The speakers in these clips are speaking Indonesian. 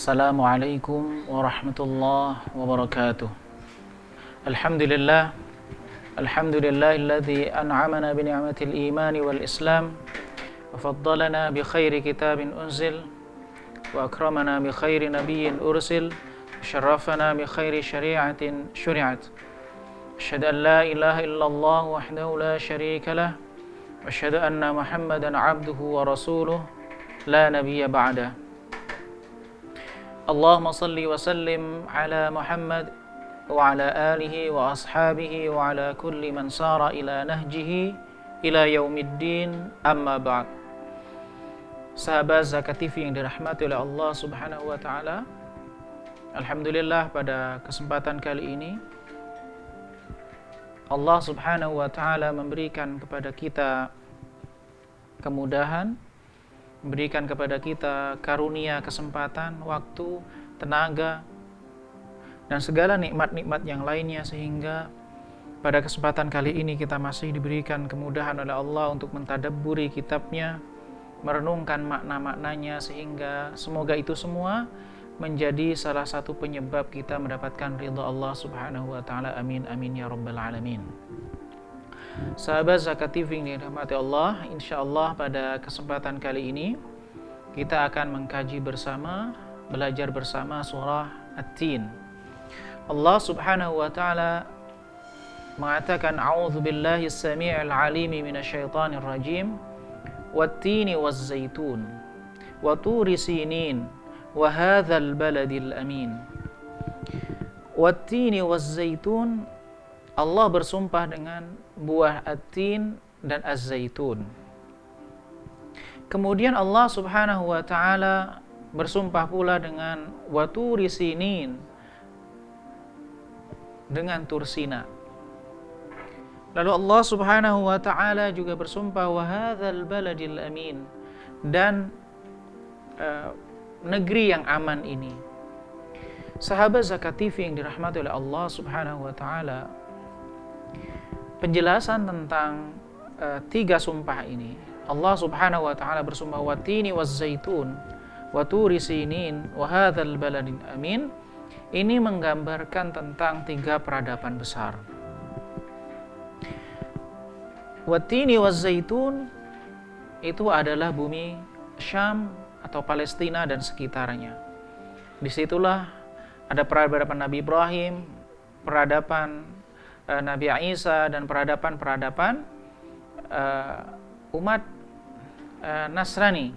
Assalamualaikum warahmatullahi wabarakatuh. Alhamdulillah alladzi an'amana bi ni'matil iman wal islam wa faddalana bi khairi kitabin unzil wa akramana bi khairi nabiyyin ursil wa syarrafana bi khairi syari'atin syuri'at. Asyhadu an la ilaha illallah wahdahu la syarika lah wa asyhadu anna Muhammadan 'abduhu wa rasuluh la nabiyya ba'dah. Allahumma salli wa sallim ala Muhammad wa ala alihi wa ashabihi wa ala kulli man sara ila nahjihi ila yaumiddin, amma ba'd. Sahabat Zakat TV yang dirahmati oleh Allah Subhanahu wa taala, alhamdulillah pada kesempatan kali ini Allah Subhanahu wa taala memberikan kepada kita kemudahan, memberikan kepada kita karunia, kesempatan, waktu, tenaga, dan segala nikmat-nikmat yang lainnya, sehingga pada kesempatan kali ini kita masih diberikan kemudahan oleh Allah untuk mentadabburi kitabnya, merenungkan makna-maknanya, sehingga semoga itu semua menjadi salah satu penyebab kita mendapatkan ridha Allah Subhanahu wa taala. Amin amin ya rabbal alamin. Sahabat Zakat TV yang dirahmati Allah, insyaallah pada kesempatan kali ini kita akan mengkaji bersama, belajar bersama surah At-Tin. Allah Subhanahu wa taala mengatakan, a'udzu billahi as-sami'il 'alimi minasyaitonir rajim, wat-tini waz-zaitun wa turi sinin wa hadzal baladil amin. Wat-tini waz-zaitun, Allah bersumpah dengan buah at-tin dan az-zaitun. Kemudian Allah Subhanahu wa taala bersumpah pula dengan wa turi sinin, dengan Tursina. Lalu Allah Subhanahu wa taala juga bersumpah wa hadzal baladil amin, dan negeri yang aman ini. Sahabat Zakat TV yang dirahmati oleh Allah Subhanahu wa taala, penjelasan tentang tiga sumpah ini, Allah Subhanahu wa taala bersumpah watini waz-zaitun wa turi sinin wa hadzal baladil amin. Ini menggambarkan tentang tiga peradaban besar. Watini waz-zaitun itu adalah bumi Syam atau Palestina dan sekitarnya. Disitulah ada peradaban Nabi Ibrahim, peradaban Nabi Isa, dan peradaban-peradaban umat Nasrani.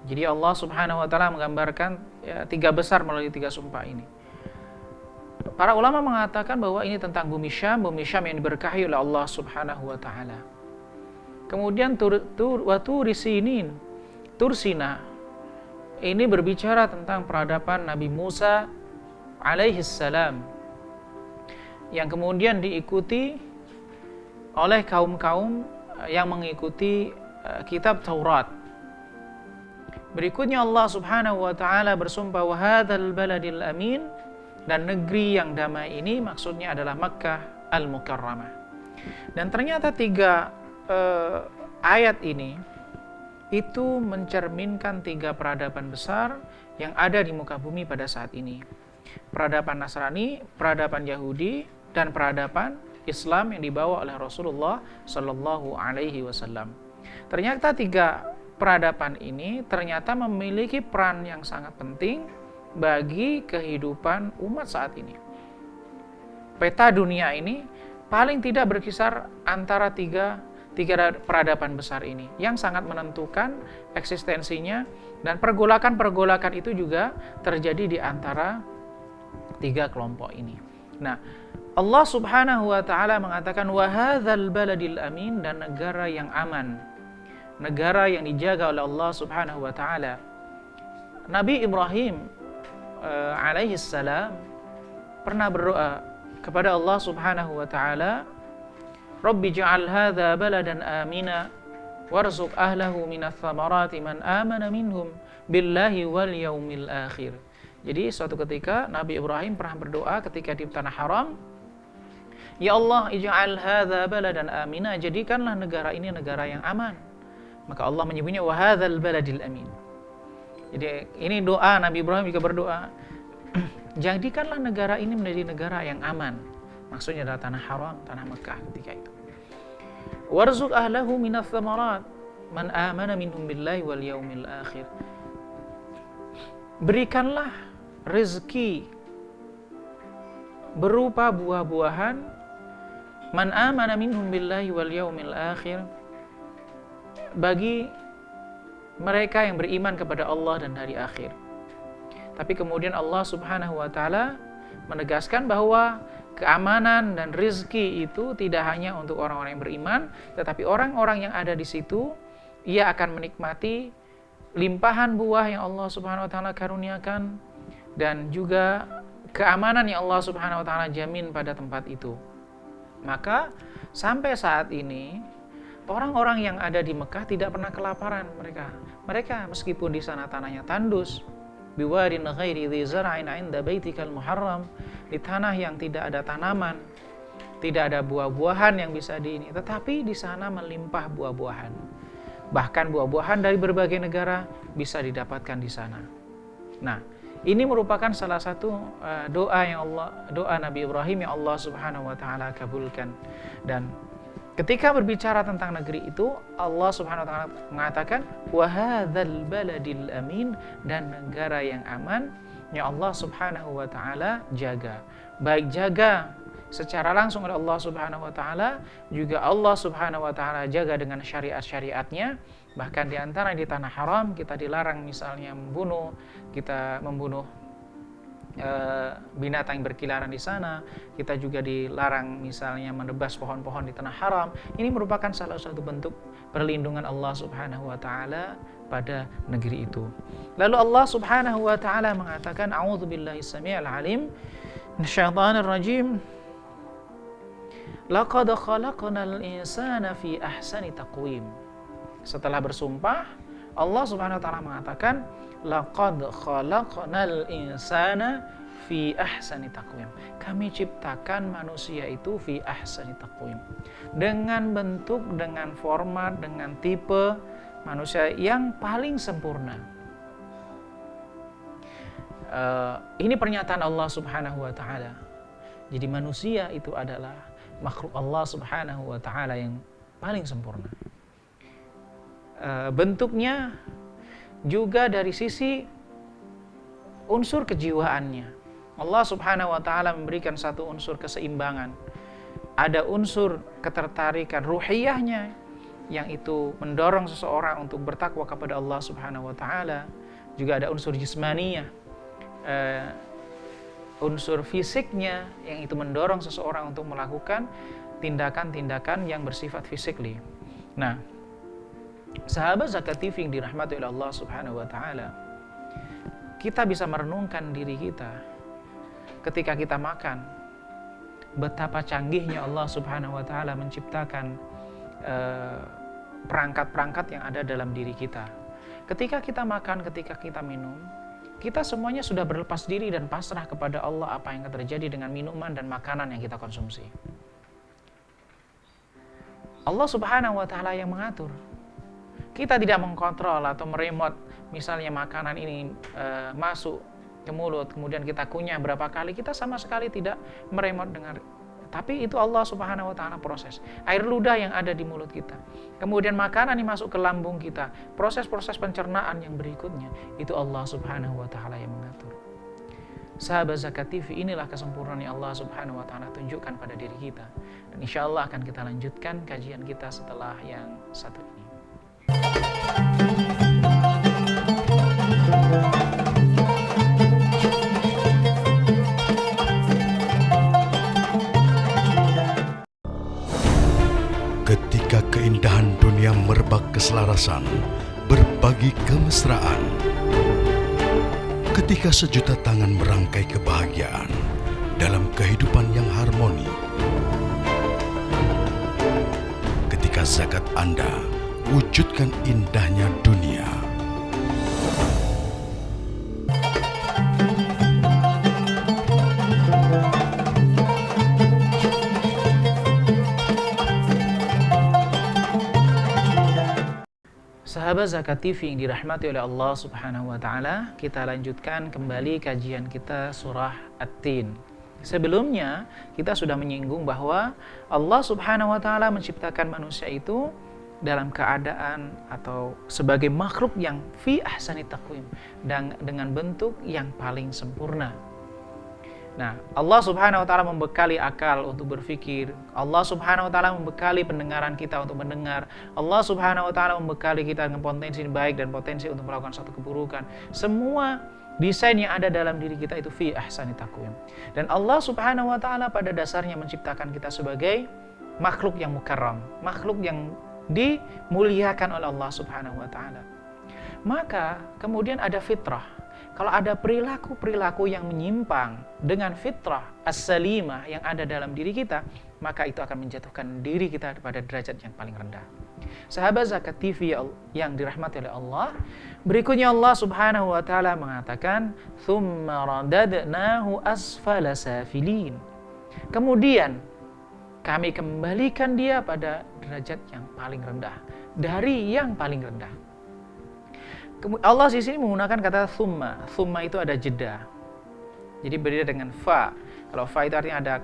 Jadi Allah Subhanahu wa taala menggambarkan tiga besar melalui tiga sumpah ini. Para ulama mengatakan bahwa ini tentang bumi Syam yang diberkahi oleh Allah Subhanahu wa taala. Kemudian Turi Sinin, Tursina, ini berbicara tentang peradaban Nabi Musa alaihi salam, yang kemudian diikuti oleh kaum-kaum yang mengikuti kitab Taurat. Berikutnya Allah Subhanahu wa taala bersumpah wa hadzal baladil amin, dan negeri yang damai ini maksudnya adalah Makkah Al-Mukarramah. Dan ternyata tiga ayat ini itu mencerminkan tiga peradaban besar yang ada di muka bumi pada saat ini. Peradaban Nasrani, peradaban Yahudi, dan peradaban Islam yang dibawa oleh Rasulullah Sallallahu Alaihi Wasallam. Ternyata tiga peradaban ini ternyata memiliki peran yang sangat penting bagi kehidupan umat saat ini. Peta dunia ini paling tidak berkisar antara tiga peradaban besar ini yang sangat menentukan eksistensinya, dan pergolakan-pergolakan itu juga terjadi di antara tiga kelompok ini. Nah, Allah Subhanahu wa taala mengatakan wa hadzal baladil amin, dan negara yang aman, negara yang dijaga oleh Allah Subhanahu wa taala. Nabi Ibrahim alaihi salam pernah berdoa kepada Allah Subhanahu wa taala, Rabbi ja'al hadza baladan amina warzuq ahlahu minats thamarati man amana minhum billahi wal yaumil akhir. Jadi suatu ketika Nabi Ibrahim pernah berdoa ketika di tanah haram, ya Allah, ij'al hadza baladan amina, jadikanlah negara ini negara yang aman. Maka Allah menyebutnya wa hadzal baladil amin. Jadi ini doa Nabi Ibrahim juga berdoa, jadikanlah negara ini menjadi negara yang aman. Maksudnya adalah tanah haram, tanah Mekah ketika itu. Warzuq ahlahu minas tsamarat man amana minhum billahi wal yaumil akhir. Berikanlah rezeki berupa buah-buahan man amana minhum billahi wal yaumil akhir, bagi mereka yang beriman kepada Allah dan hari akhir. Tapi kemudian Allah Subhanahu wa taala menegaskan bahwa keamanan dan rezeki itu tidak hanya untuk orang-orang yang beriman, tetapi orang-orang yang ada di situ, ia akan menikmati limpahan buah yang Allah Subhanahu wa taala karuniakan, dan juga keamanan yang Allah Subhanahu wa taala jamin pada tempat itu. Maka sampai saat ini orang-orang yang ada di Mekah tidak pernah kelaparan mereka meskipun di sana tanahnya tandus, biwadin ghairi dzi zar'in 'inda baitikal muharram, di tanah yang tidak ada tanaman, tidak ada buah-buahan yang bisa tetapi di sana melimpah buah-buahan. Bahkan buah-buahan dari berbagai negara bisa didapatkan di sana. Nah, ini merupakan salah satu doa Nabi Ibrahim yang Allah Subhanahu wa taala kabulkan. Dan ketika berbicara tentang negeri itu, Allah Subhanahu wa taala mengatakan wa hadzal baladil amin, dan negara yang aman yang Allah Subhanahu wa taala jaga. Baik jaga secara langsung oleh Allah Subhanahu wa taala, juga Allah Subhanahu wa taala jaga dengan syariat-syariatnya. Bahkan di antara di tanah haram kita dilarang misalnya membunuh binatang yang berkeliaran di sana. Kita juga dilarang misalnya menebas pohon-pohon di tanah haram. Ini merupakan salah satu bentuk perlindungan Allah Subhanahu wa taala pada negeri itu. Lalu Allah Subhanahu wa taala mengatakan, a'udzubillahi samii'il 'alim minasyaitonir rajim. Laqad khalaqnal insana fi ahsani taqwim. Setelah bersumpah, Allah Subhanahu wa taala mengatakan, laqad khalaqnal insana fi ahsani taqwim. Kami ciptakan manusia itu fi ahsani taqwim, dengan bentuk, dengan format, dengan tipe manusia yang paling sempurna. Ini pernyataan Allah Subhanahu wa taala. Jadi manusia itu adalah makhluk Allah Subhanahu wa taala yang paling sempurna. Bentuknya juga dari sisi unsur kejiwaannya. Allah Subhanahu wa taala memberikan satu unsur keseimbangan. Ada unsur ketertarikan ruhiyahnya yang itu mendorong seseorang untuk bertakwa kepada Allah Subhanahu wa taala. Juga ada unsur jismaniyah, unsur fisiknya yang itu mendorong seseorang untuk melakukan tindakan-tindakan yang bersifat fisikly. Nah, sahabat Zakat TV yang dirahmati oleh Allah Subhanahu wa taala, kita bisa merenungkan diri kita ketika kita makan, betapa canggihnya Allah Subhanahu wa taala menciptakan perangkat-perangkat yang ada dalam diri kita. Ketika kita makan, ketika kita minum, kita semuanya sudah berlepas diri dan pasrah kepada Allah apa yang akan terjadi dengan minuman dan makanan yang kita konsumsi. Allah Subhanahu wa taala yang mengatur. Kita tidak mengkontrol atau meremote misalnya makanan ini masuk ke mulut, kemudian kita kunyah berapa kali, kita sama sekali tidak meremote dengan. Tapi itu Allah Subhanahu wa taala proses. Air ludah yang ada di mulut kita, kemudian makanan yang masuk ke lambung kita, proses-proses pencernaan yang berikutnya, itu Allah Subhanahu wa taala yang mengatur. Sahabat Zakat TV, inilah kesempurnaan yang Allah Subhanahu wa taala tunjukkan pada diri kita. Dan insya Allah akan kita lanjutkan kajian kita setelah yang satu ini. Ketika keindahan dunia merebak keselarasan, berbagi kemesraan. Ketika sejuta tangan merangkai kebahagiaan dalam kehidupan yang harmoni. Ketika zakat Anda wujudkan indahnya dunia. Sahabat Zakat TV yang dirahmati oleh Allah Subhanahu wa taala, kita lanjutkan kembali kajian kita surah At-Tin. Sebelumnya kita sudah menyinggung bahwa Allah Subhanahu wa taala menciptakan manusia itu dalam keadaan atau sebagai makhluk yang fi ahsani taqwim, dan dengan bentuk yang paling sempurna. Nah, Allah Subhanahu wa taala membekali akal untuk berpikir. Allah Subhanahu wa taala membekali pendengaran kita untuk mendengar. Allah Subhanahu wa taala membekali kita dengan potensi baik dan potensi untuk melakukan suatu keburukan. Semua desain yang ada dalam diri kita itu fi ahsani taqwim. Dan Allah Subhanahu wa taala pada dasarnya menciptakan kita sebagai makhluk yang mukarram, makhluk yang dimuliakan oleh Allah Subhanahu wa taala. Maka kemudian ada fitrah. Kalau ada perilaku-perilaku yang menyimpang dengan fitrah as-salimah yang ada dalam diri kita, maka itu akan menjatuhkan diri kita pada derajat yang paling rendah. Sahabat Zakat TV yang dirahmati oleh Allah, berikutnya Allah Subhanahu wa taala mengatakan, "Tsumma radadnahu asfala safilin." Kemudian kami kembalikan dia pada derajat yang paling rendah, dari yang paling rendah. Allah di sini menggunakan kata thumma. Thumma itu ada jeda. Jadi berbeda dengan fa. Kalau fa itu artinya ada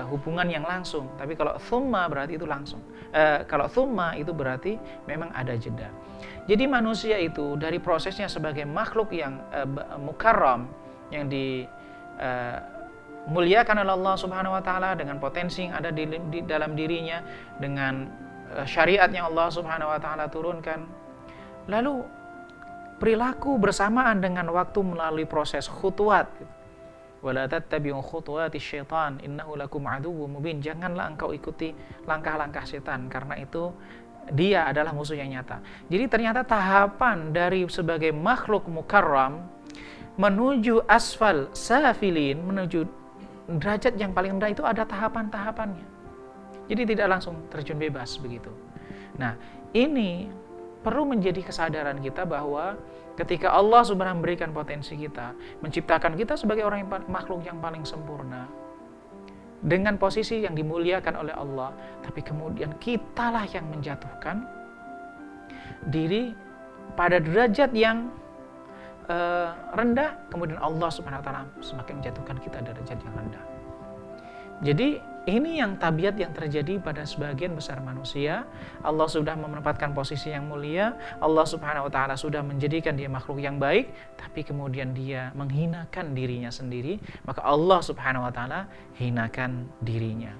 hubungan yang langsung, tapi kalau thumma berarti itu langsung. Kalau thumma itu berarti memang ada jeda. Jadi manusia itu dari prosesnya sebagai makhluk yang mukarram, yang dimuliakan oleh Allah Subhanahu wa taala dengan potensi yang ada di dalam dirinya, dengan syariat yang Allah Subhanahu wa taala turunkan. Lalu perilaku bersamaan dengan waktu melalui proses khutuwat. Wala tattabi'u khutuwati syaitan innahu lakum aduwwum mubin. Janganlah engkau ikuti langkah-langkah setan, karena itu dia adalah musuh yang nyata. Jadi ternyata tahapan dari sebagai makhluk mukarram menuju asfal safilin, menuju derajat yang paling rendah itu ada tahapan-tahapannya. Jadi tidak langsung terjun bebas begitu. Nah, ini perlu menjadi kesadaran kita bahwa ketika Allah Subhanahu memberikan potensi kita, menciptakan kita sebagai orang yang makhluk yang paling sempurna, dengan posisi yang dimuliakan oleh Allah, tapi kemudian kitalah yang menjatuhkan diri pada derajat yang rendah, kemudian Allah Subhanahu wa taala semakin menjatuhkan kita derajat yang rendah. Jadi ini yang tabiat yang terjadi pada sebagian besar manusia. Allah sudah menempatkan posisi yang mulia, Allah Subhanahu wa taala sudah menjadikan dia makhluk yang baik, tapi kemudian dia menghinakan dirinya sendiri, maka Allah Subhanahu wa taala hinakan dirinya.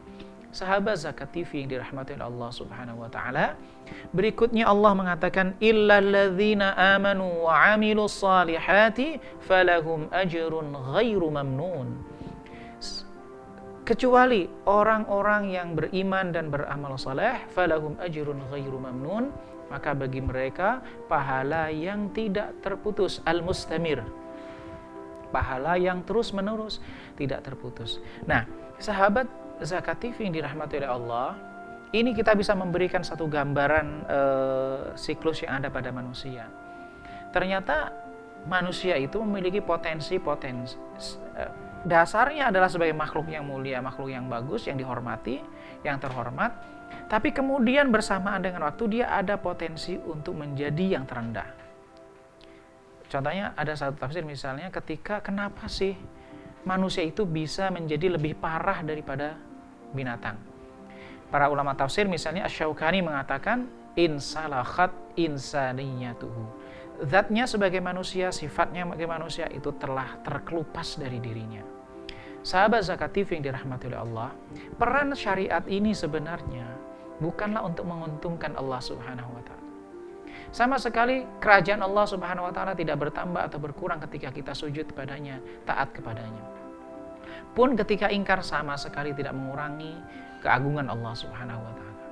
Sahabat Zakat TV yang dirahmati oleh Allah Subhanahu wa taala, berikutnya Allah mengatakan illal ladzina amanu wa 'amilus salihati falahum ajrun ghairu mamnun. Kecuali orang-orang yang beriman dan beramal saleh, falahum ajrun ghairu mamnun, maka bagi mereka pahala yang tidak terputus, al-mustamir, pahala yang terus-menerus, tidak terputus. Nah, sahabat Zakat TV yang dirahmati oleh Allah, ini kita bisa memberikan satu gambaran siklus yang ada pada manusia. Ternyata manusia itu memiliki potensi dasarnya adalah sebagai makhluk yang mulia, makhluk yang bagus, yang dihormati, yang terhormat. Tapi kemudian bersamaan dengan waktu dia ada potensi untuk menjadi yang terendah. Contohnya ada satu tafsir misalnya ketika kenapa sih manusia itu bisa menjadi lebih parah daripada binatang. Para ulama tafsir misalnya Asy-Syaukani mengatakan insalakhat insaniyatuhu. Zatnya sebagai manusia, sifatnya sebagai manusia itu telah terkelupas dari dirinya. Sahabat Zakat TV yang dirahmati oleh Allah, peran syariat ini sebenarnya bukanlah untuk menguntungkan Allah Subhanahu wa taala. Sama sekali kerajaan Allah Subhanahu wa taala tidak bertambah atau berkurang ketika kita sujud kepadanya, taat kepadanya. Pun ketika ingkar sama sekali tidak mengurangi keagungan Allah Subhanahu wa taala.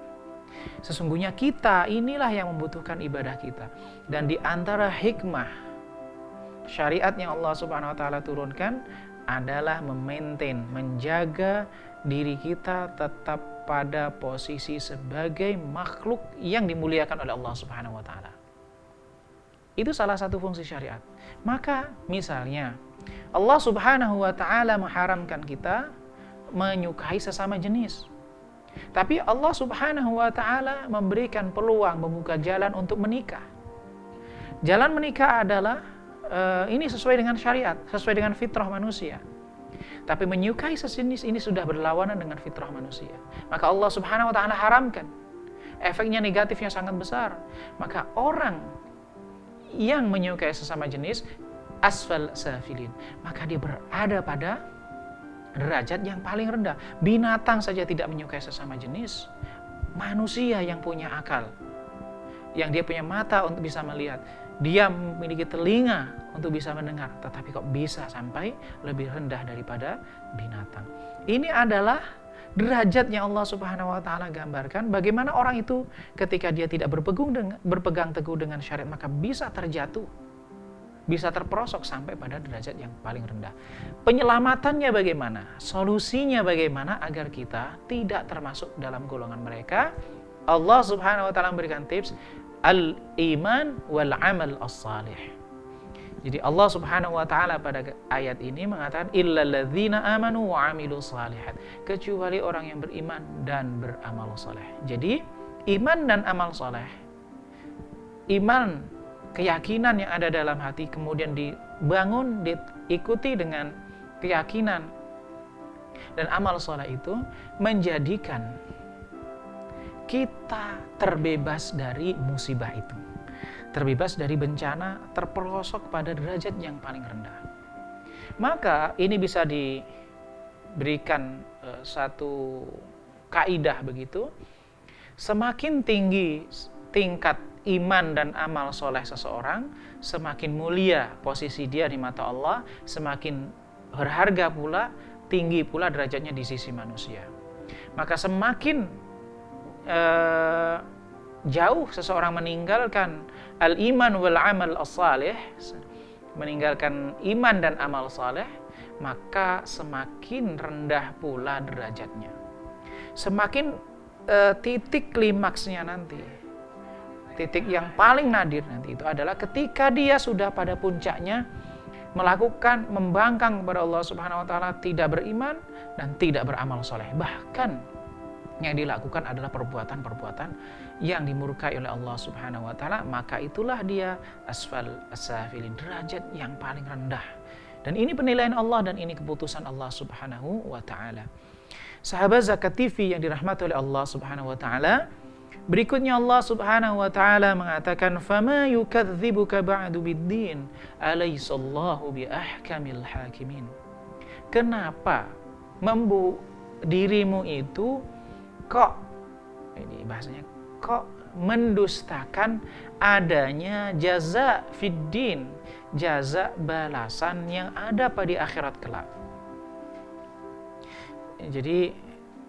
Sesungguhnya kita inilah yang membutuhkan ibadah kita. Dan di antara hikmah syariat yang Allah Subhanahu wa taala turunkan adalah menjaga diri kita tetap pada posisi sebagai makhluk yang dimuliakan oleh Allah Subhanahu wa taala. Itu salah satu fungsi syariat. Maka misalnya Allah Subhanahu wa taala mengharamkan kita menyukai sesama jenis. Tapi Allah Subhanahu wa taala memberikan peluang, membuka jalan untuk menikah. Jalan menikah adalah ini sesuai dengan syariat, sesuai dengan fitrah manusia. Tapi menyukai sejenis ini sudah berlawanan dengan fitrah manusia. Maka Allah Subhanahu wa taala haramkan. Efeknya negatifnya sangat besar. Maka orang yang menyukai sesama jenis asfal safilin, maka dia berada pada derajat yang paling rendah. Binatang saja tidak menyukai sesama jenis. Manusia yang punya akal, yang dia punya mata untuk bisa melihat, dia memiliki telinga untuk bisa mendengar, tetapi kok bisa sampai lebih rendah daripada binatang. Ini adalah derajat yang Allah Subhanahu wa taala gambarkan, bagaimana orang itu ketika dia tidak berpegang teguh dengan syariat, maka bisa terjatuh, bisa terperosok sampai pada derajat yang paling rendah. Penyelamatannya bagaimana? Solusinya bagaimana agar kita tidak termasuk dalam golongan mereka? Allah Subhanahu wa taala memberikan tips al-iman wal amal as-salih. Jadi Allah Subhanahu wa taala pada ayat ini mengatakan illal ladzina amanu wa amilus shalihat, kecuali orang yang beriman dan beramal saleh. Jadi iman dan amal saleh, iman, keyakinan yang ada dalam hati kemudian dibangun, diikuti dengan keyakinan dan amal saleh itu menjadikan kita terbebas dari musibah itu, terbebas dari bencana, terperosok pada derajat yang paling rendah. Maka ini bisa diberikan satu kaidah begitu, semakin tinggi tingkat iman dan amal soleh seseorang, semakin mulia posisi dia di mata Allah, semakin berharga pula, tinggi pula derajatnya di sisi manusia. Maka semakin jauh seseorang meninggalkan al-iman wal amal as-salih, meninggalkan iman dan amal saleh, maka semakin rendah pula derajatnya. Semakin titik klimaksnya nanti, titik yang paling nadir nanti itu adalah ketika dia sudah pada puncaknya melakukan, membangkang kepada Allah Subhanahu wa taala, tidak beriman dan tidak beramal saleh. Bahkan yang dilakukan adalah perbuatan-perbuatan yang dimurkai oleh Allah Subhanahu wa taala, maka itulah dia asfal as-safilin, derajat yang paling rendah. Dan ini penilaian Allah dan ini keputusan Allah Subhanahu wa taala. Sahabat Zakat TV yang dirahmati oleh Allah Subhanahu wa taala, berikutnya Allah Subhanahu wa taala mengatakan fama yukadzibuka ba'du biddin alaysallahu biahkamil hakimin. Kenapa dirimu itu kok, ini bahasanya, kok mendustakan adanya jaza fiddin, jaza balasan yang ada pada akhirat kelak. Jadi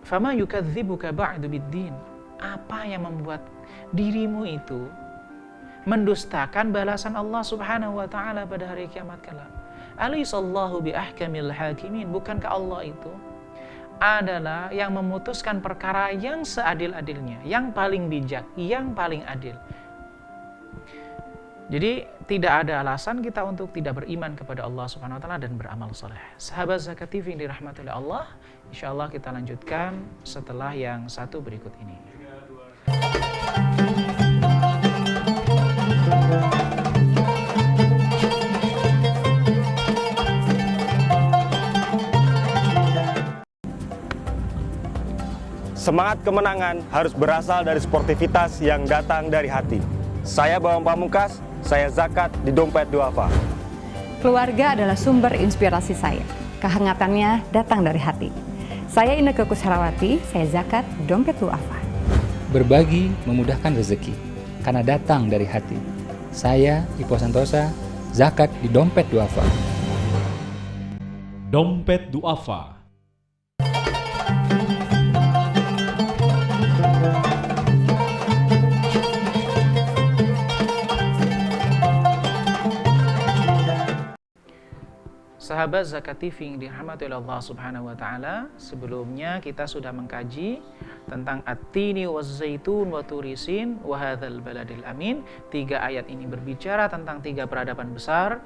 fama yukadzibuka ba'du biddin, apa yang membuat dirimu itu mendustakan balasan Allah Subhanahu wa taala pada hari kiamat kelak? Alaysallahu biahkamil hakimin, bukankah Allah itu adalah yang memutuskan perkara yang seadil-adilnya, yang paling bijak, yang paling adil. Jadi tidak ada alasan kita untuk tidak beriman kepada Allah Subhanahu wa taala dan beramal saleh. Sahabat Zakat TV yang dirahmati oleh Allah, insyaallah kita lanjutkan setelah yang satu berikut ini. Semangat kemenangan harus berasal dari sportivitas yang datang dari hati. Saya Bambang Pamungkas, saya zakat di Dompet Duafa. Keluarga adalah sumber inspirasi saya. Kehangatannya datang dari hati. Saya Inneke Koesherawati, saya zakat di Dompet Duafa. Berbagi memudahkan rezeki, karena datang dari hati. Saya Ipo Santosa, zakat di Dompet Duafa. Dompet Duafa. Sahabat Zakat TV yang dirahmati oleh Allah Subhanahu wa taala, sebelumnya kita sudah mengkaji tentang at-tini waz-zaitun wa turisin wa hadzal baladil amin. 3 ayat ini berbicara tentang 3 peradaban besar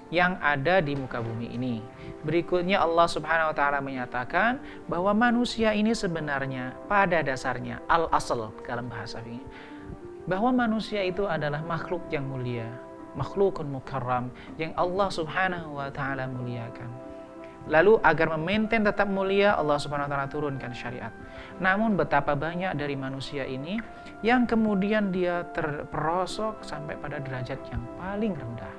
yang ada di muka bumi ini. Berikutnya Allah Subhanahu wa taala menyatakan bahwa manusia ini sebenarnya pada dasarnya al-asl dalam bahasa fikih, bahwa manusia itu adalah makhluk yang mulia, makhlukun mukarram yang Allah Subhanahu wa taala muliakan. Lalu agar memaintain tetap mulia, Allah Subhanahu wa taala turunkan syariat. Namun betapa banyak dari manusia ini yang kemudian dia terperosok sampai pada derajat yang paling rendah.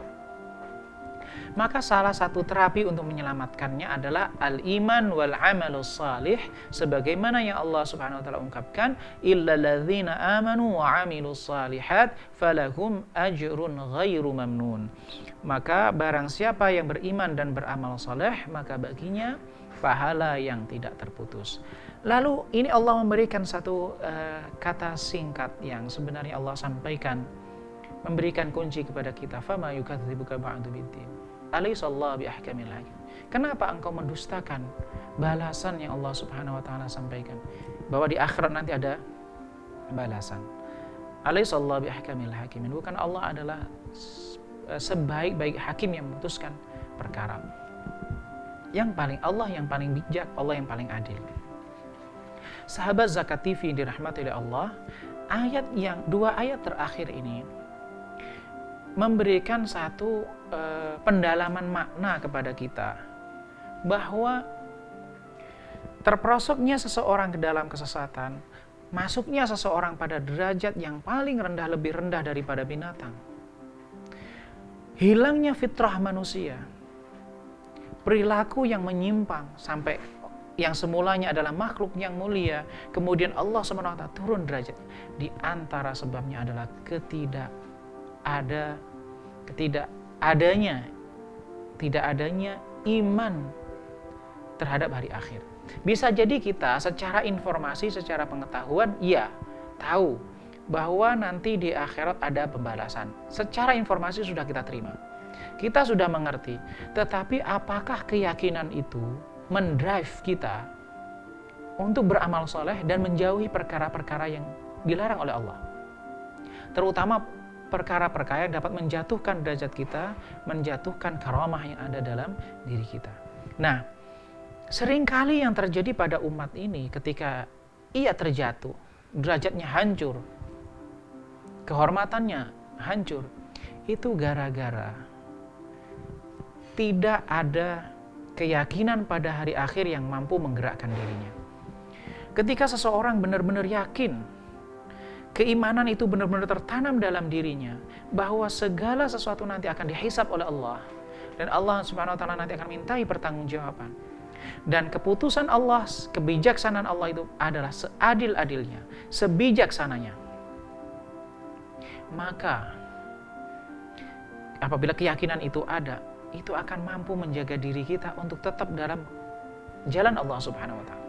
Maka salah satu terapi untuk menyelamatkannya adalah al-iman wal amalus salih, sebagaimana yang Allah Subhanahu wa taala ungkapkan, illal ladzina amanu wa amilus salihat falahum ajrun ghairu mamnun. Maka barang siapa yang beriman dan beramal saleh, maka baginya pahala yang tidak terputus. Lalu ini Allah memberikan satu kata singkat yang sebenarnya Allah sampaikan, memberikan kunci kepada kita, fama yukadzibuka ba'du biddin. Alaihissallahu biahkamil hakim. Kenapa engkau mendustakan balasan yang Allah Subhanahu wa taala sampaikan, bahwa di akhirat nanti ada balasan. Alaihissallahu biahkamil hakim. Bukan Allah adalah sebaik-baik hakim yang memutuskan perkara. Allah yang paling bijak, Allah yang paling adil. Sahabat Zakat TV dirahmati oleh Allah, dua ayat terakhir ini memberikan satu pendalaman makna kepada kita, bahwa terperosoknya seseorang ke dalam kesesatan, masuknya seseorang pada derajat yang paling rendah, lebih rendah daripada binatang, hilangnya fitrah manusia, perilaku yang menyimpang sampai yang semulanya adalah makhluk yang mulia, kemudian Allah SWT turun derajat. Di antara sebabnya adalah tidak adanya iman terhadap hari akhir. Bisa jadi kita secara informasi, secara pengetahuan, ya tahu bahwa nanti di akhirat ada pembalasan. Secara informasi sudah kita terima, kita sudah mengerti. Tetapi apakah keyakinan itu mendrive kita untuk beramal soleh dan menjauhi perkara-perkara yang dilarang oleh Allah, terutama perkara-perkara yang dapat menjatuhkan derajat kita, menjatuhkan karamah yang ada dalam diri kita. Nah, seringkali yang terjadi pada umat ini ketika ia terjatuh, derajatnya hancur, kehormatannya hancur, itu gara-gara tidak ada keyakinan pada hari akhir yang mampu menggerakkan dirinya. Ketika seseorang benar-benar yakin, keimanan itu benar-benar tertanam dalam dirinya, bahwa segala sesuatu nanti akan dihisab oleh Allah, dan Allah Subhanahu wa taala nanti akan mintai pertanggungjawaban. Dan keputusan Allah, kebijaksanaan Allah itu adalah seadil-adilnya, sebijaksananya. Maka apabila keyakinan itu ada, itu akan mampu menjaga diri kita untuk tetap dalam jalan Allah Subhanahu wa taala.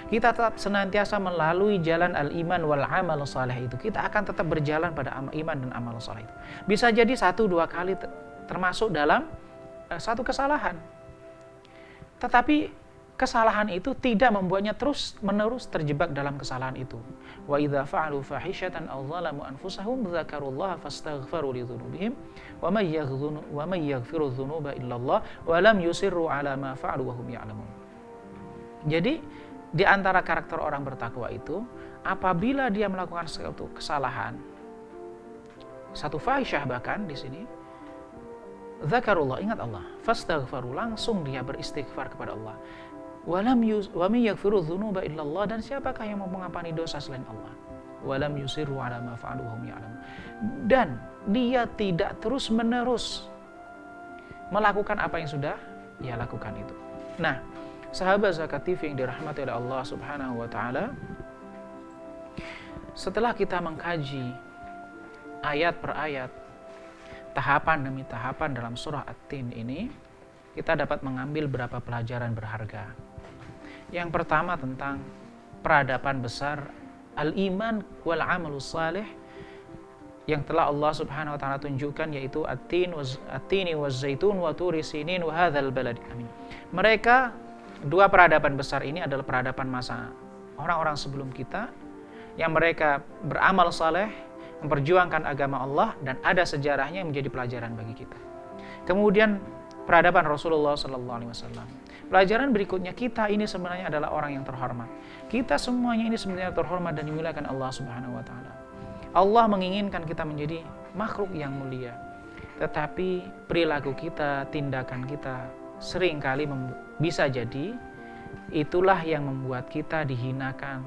Kita tetap senantiasa melalui jalan al-iman wal amal saleh itu. Kita akan tetap berjalan pada iman dan amal saleh itu. Bisa jadi 1-2 kali termasuk dalam satu kesalahan. Tetapi kesalahan itu tidak membuatnya terus-menerus terjebak dalam kesalahan itu. Wa idza fa'alu fahishatan aw zalamu anfusahum dzakarullaha fastaghfaru li dzunubihim wa may yaghfiru dzunuba illallah wa lam yusirru 'ala ma fa'alu wa hum ya'lamun. Jadi di antara karakter orang bertakwa itu, apabila dia melakukan suatu kesalahan, satu fahisyah bahkan di sini, dzakarullah, ingat Allah, fastaghfaru, langsung dia beristighfar kepada Allah. Wa may yaghfiru dzunuba illallah, dan siapakah yang mau mengampuni dosa selain Allah? Wa lam yusirru 'ala ma fa'alu wa hum ya'lamun. Dan dia tidak terus-menerus melakukan apa yang sudah ia lakukan itu. Nah, sahabat Zakat TV yang dirahmati oleh Allah Subhanahu wa taala, setelah kita mengkaji ayat per ayat, tahapan demi tahapan dalam surah At-Tin ini, kita dapat mengambil beberapa pelajaran berharga. Yang pertama tentang peradaban besar al-iman wal amalus salih yang telah Allah Subhanahu wa taala tunjukkan, yaitu at-tini waz zaitun wa turi sinin wa hadzal balad amin. Mereka dua peradaban besar ini adalah peradaban masa orang-orang sebelum kita yang mereka beramal saleh, memperjuangkan agama Allah, dan ada sejarahnya yang menjadi pelajaran bagi kita. Kemudian peradaban Rasulullah SAW. Pelajaran berikutnya, kita ini sebenarnya adalah orang yang terhormat. Kita semuanya ini sebenarnya terhormat dan dimuliakan Allah Subhanahu wa taala. Allah menginginkan kita menjadi makhluk yang mulia. tetapi perilaku kita, tindakan kita seringkali bisa jadi itulah yang membuat kita dihinakan,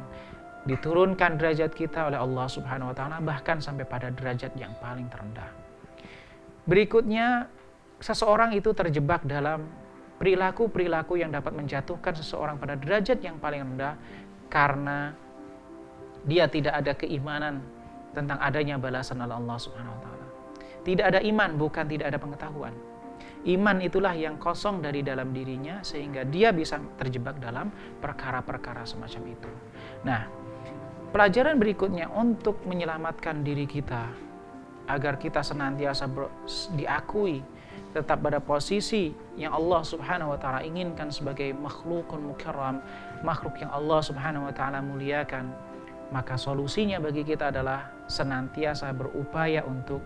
diturunkan derajat kita oleh Allah Subhanahu wa taala, bahkan sampai pada derajat yang paling terendah. Berikutnya, seseorang itu terjebak dalam perilaku-perilaku yang dapat menjatuhkan seseorang pada derajat yang paling rendah karena dia tidak ada keimanan tentang adanya balasan oleh Allah Subhanahu wa taala. Tidak ada iman, bukan tidak ada pengetahuan. Iman itulah yang kosong dari dalam dirinya sehingga dia bisa terjebak dalam perkara-perkara semacam itu. Nah, pelajaran berikutnya untuk menyelamatkan diri kita agar kita senantiasa diakui tetap pada posisi yang Allah Subhanahu wa taala inginkan sebagai makhlukun mukarram, makhluk yang Allah Subhanahu wa taala muliakan, maka solusinya bagi kita adalah senantiasa berupaya untuk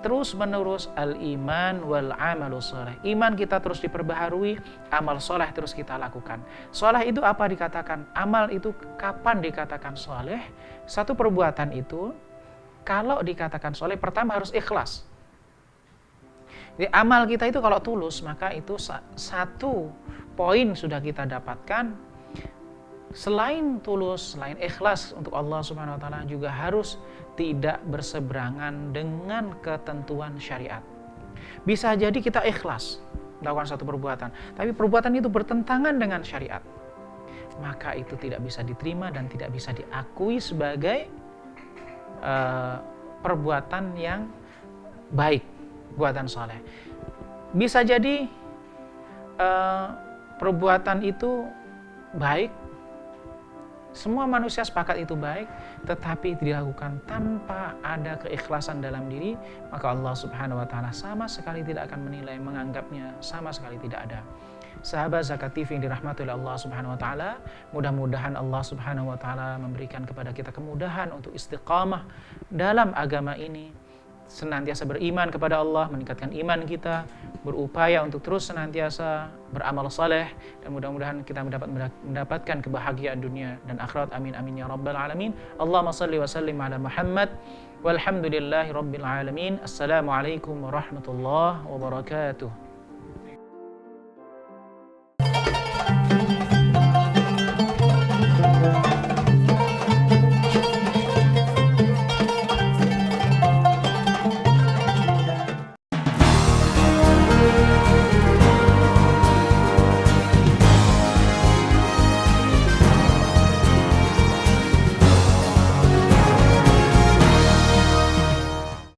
terus-menerus al-iman wal amalu sholeh. Iman kita terus diperbaharui, amal soleh terus kita lakukan. Soleh itu apa dikatakan? Amal itu kapan dikatakan soleh? Satu perbuatan itu kalau dikatakan soleh, pertama harus ikhlas. Jadi amal kita itu kalau tulus, maka itu satu poin sudah kita dapatkan. Selain tulus, selain ikhlas untuk Allah Subhanahu wa taala, juga harus tidak berseberangan dengan ketentuan syariat. Bisa jadi kita ikhlas melakukan satu perbuatan, tapi perbuatan itu bertentangan dengan syariat, maka itu tidak bisa diterima dan tidak bisa diakui sebagai perbuatan yang baik, perbuatan saleh. Bisa jadi perbuatan itu baik, semua manusia sepakat itu baik, tetapi dilakukan tanpa ada keikhlasan dalam diri, maka Allah Subhanahu wa taala sama sekali tidak akan menilai, menganggapnya sama sekali tidak ada. Sahabat Zakat TV yang dirahmati oleh Allah Subhanahu wa taala, mudah-mudahan Allah Subhanahu wa taala memberikan kepada kita kemudahan untuk istiqamah dalam agama ini, senantiasa beriman kepada Allah, meningkatkan iman kita, berupaya untuk terus senantiasa beramal saleh, dan mudah-mudahan kita mendapatkan kebahagiaan dunia dan akhirat. Amin amin ya rabbal alamin. Allahumma shalli wa sallim ala Muhammad walhamdulillahi rabbil alamin. Assalamualaikum warahmatullahi wabarakatuh.